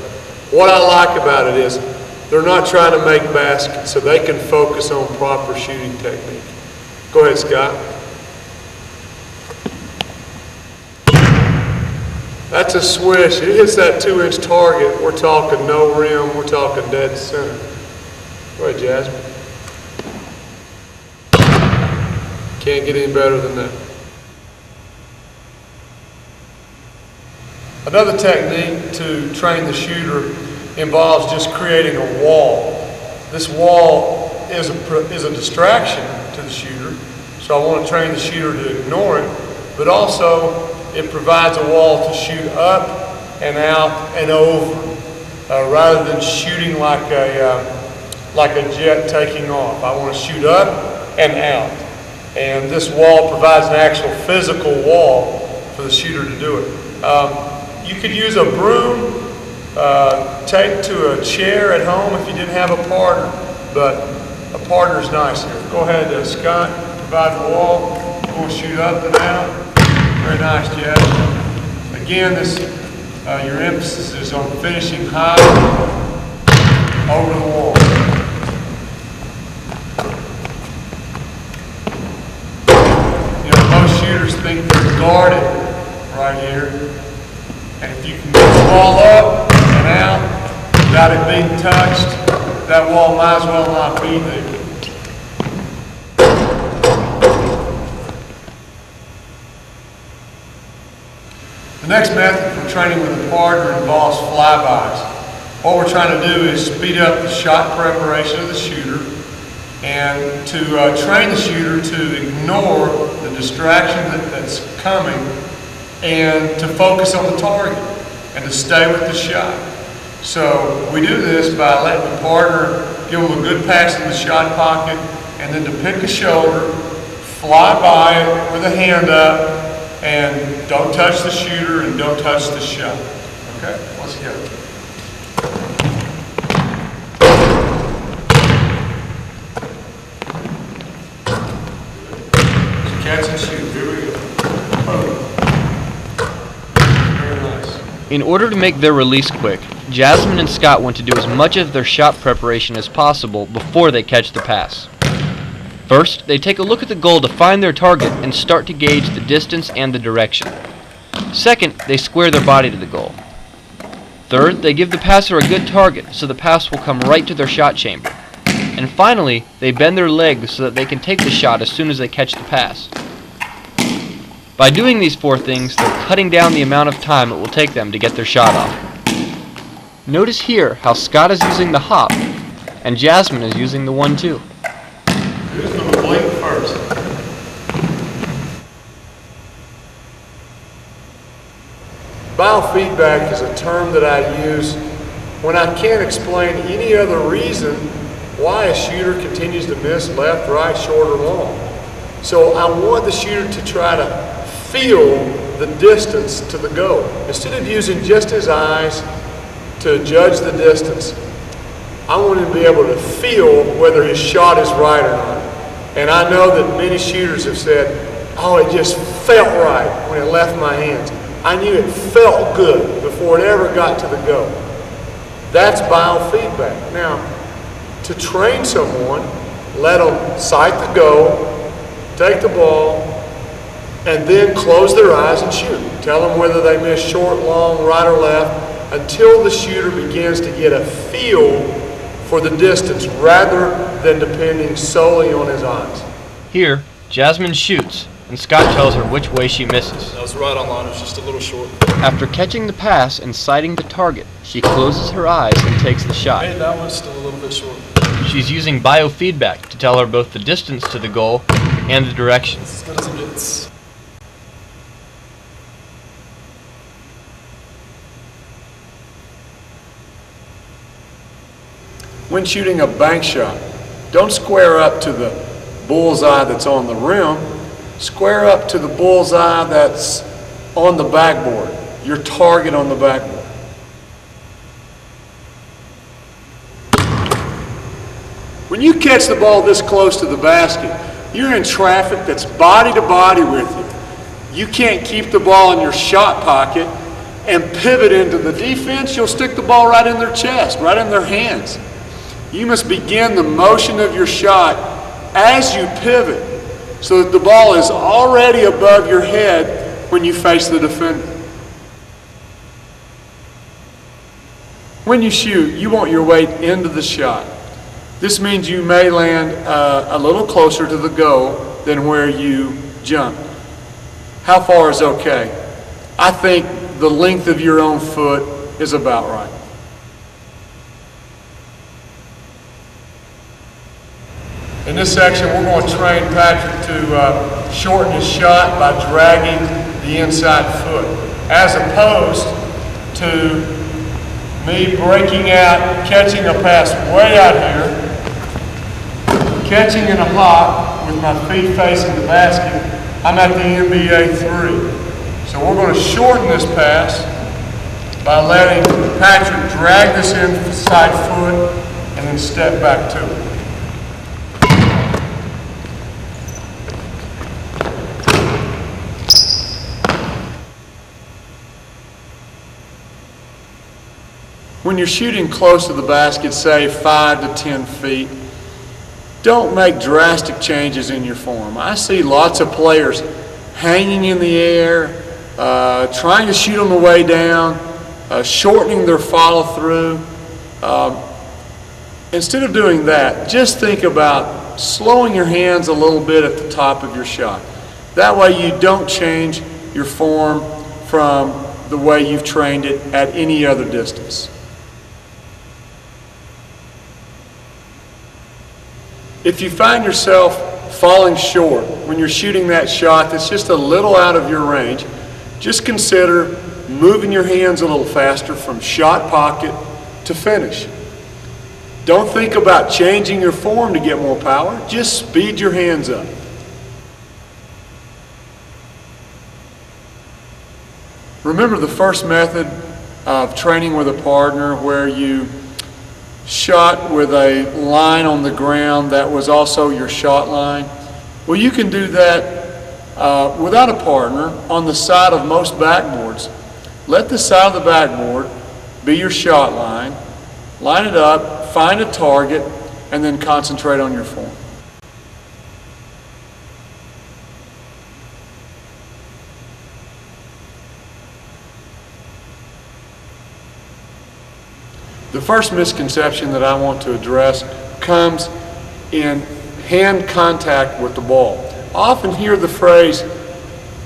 What I like about it is they're not trying to make baskets, so they can focus on proper shooting technique. Go ahead, Scott. That's a swish. It hits that 2-inch target. We're talking no rim. We're talking dead center. Go ahead, Jasmine. Can't get any better than that. Another technique to train the shooter involves just creating a wall. This wall is a distraction to the shooter, so I want to train the shooter to ignore it, but also it provides a wall to shoot up and out and over, rather than shooting like a jet taking off. I want to shoot up and out, and this wall provides an actual physical wall for the shooter to do it. You could use a broom, take to a chair at home if you didn't have a partner, but a partner's nice here. Go ahead, Scott, provide the wall. We'll shoot up and out. Very nice, Jed. Again, your emphasis is on finishing high over the wall. You know, most shooters think they're guarded right here. And if you can get the ball up and out without it being touched, that wall might as well not be there. The next method for training with a partner involves flybys. What we're trying to do is speed up the shot preparation of the shooter and to train the shooter to ignore the distraction that's coming and to focus on the target and to stay with the shot. So we do this by letting the partner give them a good pass in the shot pocket and then to pick a shoulder, fly by it with a hand up, and don't touch the shooter and don't touch the shot. Okay, let's go. Catch and shoot. Here we go. Very nice. In order to make their release quick, Jasmine and Scott want to do as much of their shot preparation as possible before they catch the pass. First, they take a look at the goal to find their target and start to gauge the distance and the direction. Second, they square their body to the goal. Third, they give the passer a good target so the pass will come right to their shot chamber. And finally, they bend their legs so that they can take the shot as soon as they catch the pass. By doing these 4 things, they're cutting down the amount of time it will take them to get their shot off. Notice here how Scott is using the hop and Jasmine is using the 1-2. Who's going to blink first? Biofeedback is a term that I use when I can't explain any other reason why a shooter continues to miss left, right, short, or long. So I want the shooter to try to feel the distance to the goal. Instead of using just his eyes to judge the distance, I want him to be able to feel whether his shot is right or not. And I know that many shooters have said, oh, it just felt right when it left my hands. I knew it felt good before it ever got to the go. That's biofeedback. Now, to train someone, let them sight the goal, take the ball, and then close their eyes and shoot. Tell them whether they miss short, long, right, or left, until the shooter begins to get a feel for the distance rather than depending solely on his eyes. Here, Jasmine shoots, and Scott tells her which way she misses. That was right on line, it was just a little short. After catching the pass and sighting the target, she closes her eyes and takes the shot. Hey, that one's still a little bit short. She's using biofeedback to tell her both the distance to the goal and the direction. It's as good as it gets. When shooting a bank shot, don't square up to the bullseye that's on the rim. Square up to the bullseye that's on the backboard, your target on the backboard. When you catch the ball this close to the basket, you're in traffic that's body to body with you. You can't keep the ball in your shot pocket and pivot into the defense. You'll stick the ball right in their chest, right in their hands. You must begin the motion of your shot as you pivot so that the ball is already above your head when you face the defender. When you shoot, you want your weight into the shot. This means you may land a little closer to the goal than where you jumped. How far is okay? I think the length of your own foot is about right. In this section, we're going to train Patrick to shorten his shot by dragging the inside foot, as opposed to me breaking out, catching a pass way out here, catching in a lock with my feet facing the basket. I'm at the NBA 3. So we're going to shorten this pass by letting Patrick drag this inside foot and then step back to it. When you're shooting close to the basket, say 5 to 10 feet, don't make drastic changes in your form. I see lots of players hanging in the air, trying to shoot on the way down, shortening their follow-through. Instead of doing that, just think about slowing your hands a little bit at the top of your shot. That way you don't change your form from the way you've trained it at any other distance. If you find yourself falling short when you're shooting that shot that's just a little out of your range, just consider moving your hands a little faster from shot pocket to finish. Don't think about changing your form to get more power, just speed your hands up. Remember the first method of training with a partner where you shot with a line on the ground that was also your shot line? Well, you can do that without a partner on the side of most backboards. Let the side of the backboard be your shot line. Line it up, find a target, and then concentrate on your form. The first misconception that I want to address comes in hand contact with the ball. I often hear the phrase,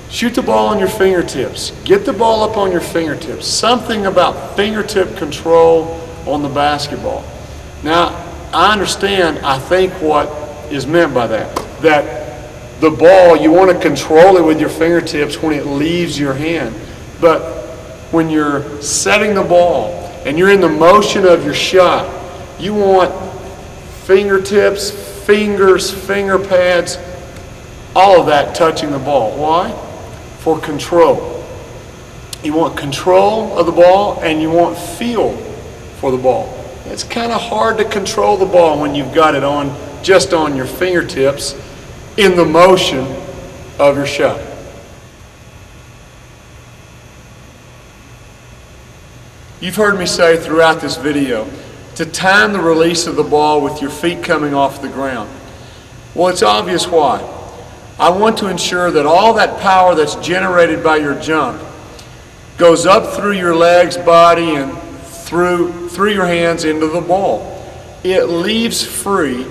shoot the ball on your fingertips, get the ball up on your fingertips, something about fingertip control on the basketball. Now, I understand, I think what is meant by that the ball, you want to control it with your fingertips when it leaves your hand. But when you're setting the ball, and you're in the motion of your shot, you want fingertips, fingers, finger pads, all of that touching the ball. Why? For control. You want control of the ball and you want feel for the ball. It's kind of hard to control the ball when you've got it on just on your fingertips in the motion of your shot. You've heard me say throughout this video to time the release of the ball with your feet coming off the ground. Well, it's obvious why. I want to ensure that all that power that's generated by your jump goes up through your legs, body, and through your hands into the ball. It leaves free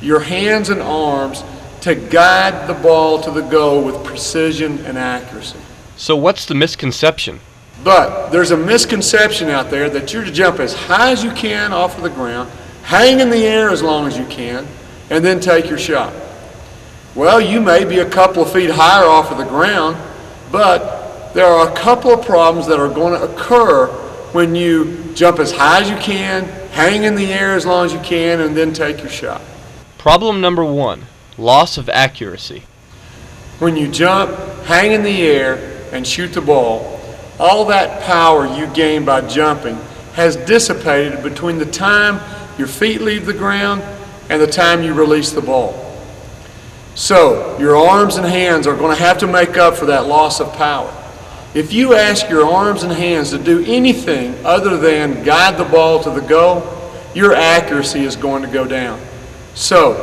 your hands and arms to guide the ball to the goal with precision and accuracy. So what's the misconception? But there's a misconception out there that you're to jump as high as you can off of the ground, hang in the air as long as you can, and then take your shot. Well, you may be a couple of feet higher off of the ground, but there are a couple of problems that are going to occur when you jump as high as you can, hang in the air as long as you can, and then take your shot. Problem number 1, loss of accuracy. When you jump, hang in the air, and shoot the ball, all that power you gain by jumping has dissipated between the time your feet leave the ground and the time you release the ball. So your arms and hands are going to have to make up for that loss of power. If you ask your arms and hands to do anything other than guide the ball to the goal, your accuracy is going to go down. So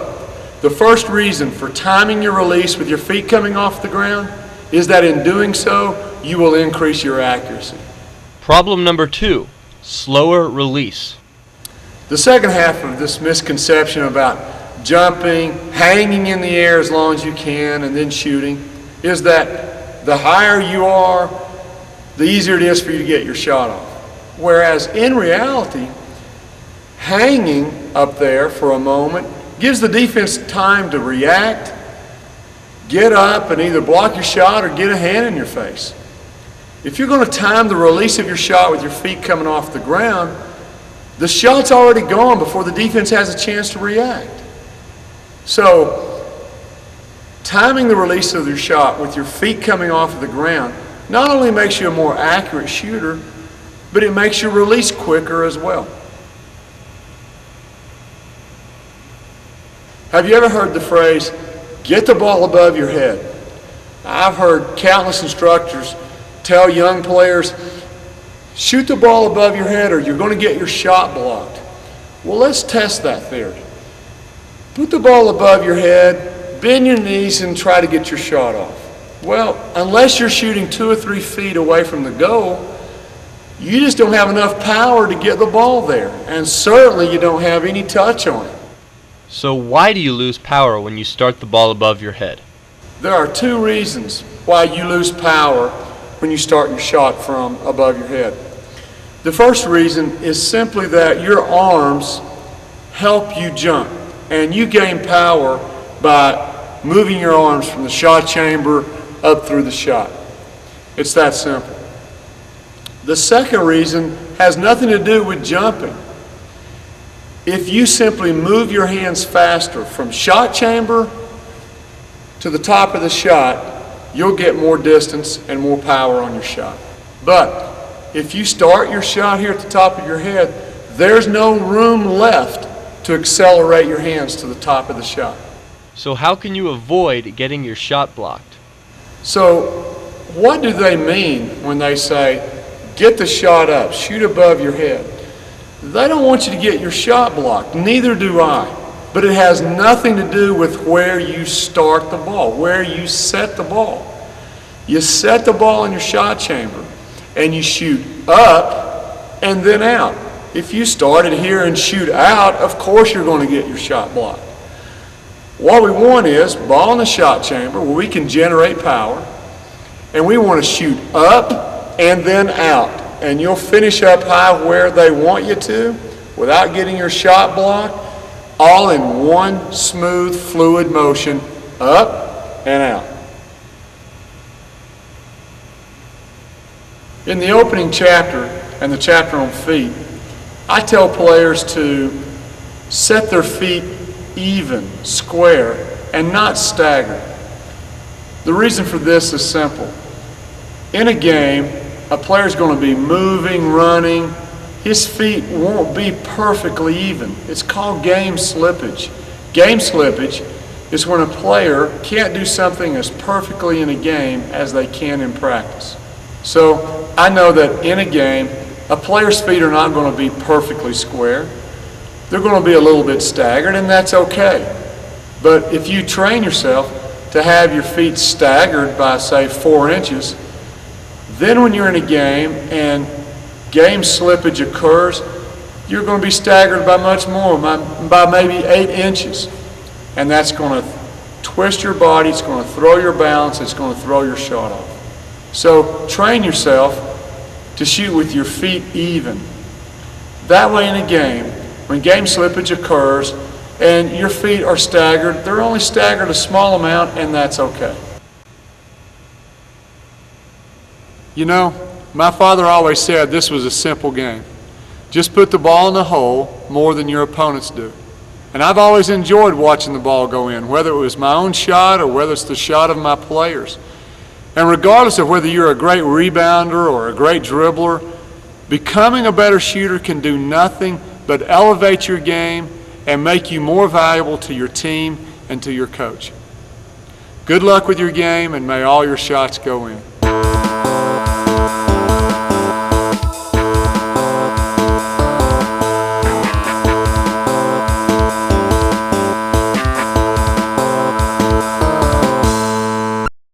the first reason for timing your release with your feet coming off the ground is that in doing so, you will increase your accuracy. Problem number 2, slower release. The second half of this misconception about jumping, hanging in the air as long as you can, and then shooting is that the higher you are, the easier it is for you to get your shot off. Whereas in reality, hanging up there for a moment gives the defense time to react, get up and either block your shot or get a hand in your face. If you're going to time the release of your shot with your feet coming off the ground, the shot's already gone before the defense has a chance to react. So, timing the release of your shot with your feet coming off of the ground not only makes you a more accurate shooter, but it makes your release quicker as well. Have you ever heard the phrase, get the ball above your head? I've heard countless instructors tell young players, shoot the ball above your head or you're going to get your shot blocked. Well, let's test that theory. Put the ball above your head, bend your knees and try to get your shot off. Well, unless you're shooting 2 or 3 feet away from the goal, you just don't have enough power to get the ball there. And certainly you don't have any touch on it. So why do you lose power when you start the ball above your head? There are 2 reasons why you lose power when you start your shot from above your head. The first reason is simply that your arms help you jump, and you gain power by moving your arms from the shot chamber up through the shot. It's that simple. The second reason has nothing to do with jumping. If you simply move your hands faster from shot chamber to the top of the shot, you'll get more distance and more power on your shot. But if you start your shot here at the top of your head, there's no room left to accelerate your hands to the top of the shot. So how can you avoid getting your shot blocked? So what do they mean when they say, get the shot up, shoot above your head? They don't want you to get your shot blocked, neither do I. But it has nothing to do with where you start the ball, where you set the ball. You set the ball in your shot chamber and you shoot up and then out. If you started here and shoot out, of course you're going to get your shot blocked. What we want is ball in the shot chamber where we can generate power, and we want to shoot up and then out. And you'll finish up high where they want you to without getting your shot blocked, all in one smooth, fluid motion, up and out. In the opening chapter and the chapter on feet, I tell players to set their feet even, square, and not staggered. The reason for this is simple. In a game, a player's going to be moving, running. His feet won't be perfectly even. It's called game slippage. Game slippage is when a player can't do something as perfectly in a game as they can in practice. So I know that in a game, A player's feet are not going to be perfectly square. They're going to be a little bit staggered, and that's okay. But if you train yourself to have your feet staggered by, say, 4 inches, then when you're in a game and game slippage occurs, you're going to be staggered by much more, by maybe 8 inches. And that's going to twist your body, it's going to throw your balance, it's going to throw your shot off. So train yourself to shoot with your feet even. That way in a game, when game slippage occurs and your feet are staggered, they're only staggered a small amount, and that's okay. You know, my father always said this was a simple game. Just put the ball in the hole more than your opponents do. And I've always enjoyed watching the ball go in, whether it was my own shot or whether it's the shot of my players. And regardless of whether you're a great rebounder or a great dribbler, becoming a better shooter can do nothing but elevate your game and make you more valuable to your team and to your coach. Good luck with your game, and may all your shots go in.